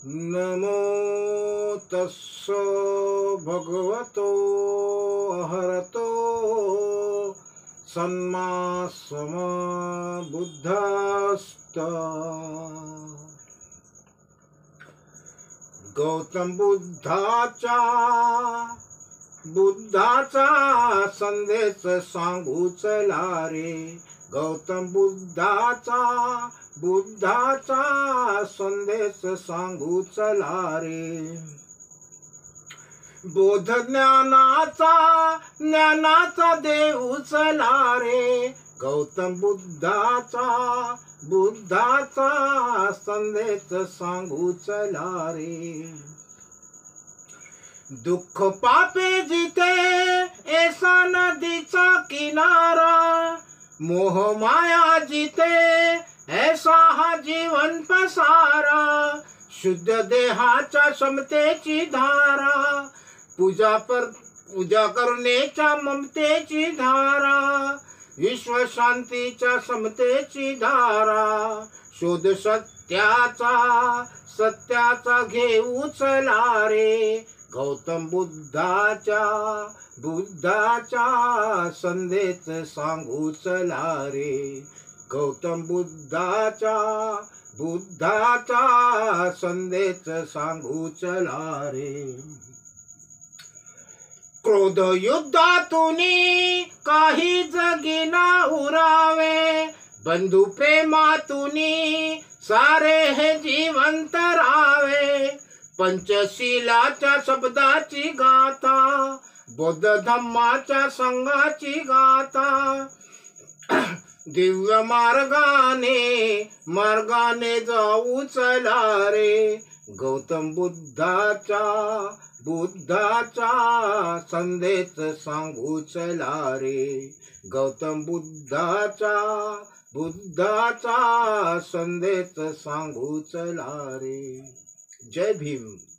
नमो तस्स भगवतो अरहतो सम्मा बुद्धस्त। गौतम बुद्धाचा संदेश सांगू चला रे। गौतम बुद्धाचा संदेश सांगू चला रे। बोध ज्ञानाचा देऊ चला रे। गौतम बुद्धाचा संदेश सांगू चला रे। दुःख पापे जिते ऐसा नदीचा किनारा, मोह माया जिते ऐसा हा जीवन पसारा। शुद्ध देहाच्या समतेची धारा, पूजा करण्याच्या ममतेची धारा, विश्व शांतीच्या समतेची धारा। शोध सत्याचा घेऊ चला रे। गौतम बुद्धाचा संदेश सांगू चला रे। गौतम बुद्धाचा संदेश सांगू चला रे। क्रोध युद्धातून काही जगिना उरावे, बंधु प्रेमातून सारे हे जीवंत रावे। पंचशीलाच्या शब्दाची गाथा, बौद्ध धम्माच्या संघाची गाथा। दिव्य मार्गाने जाऊ चला रे। गौतम बुद्धाचा संदेश सांगू चला रे। गौतम बुद्धाचा संदेश सांगू चला रे। जय भीम।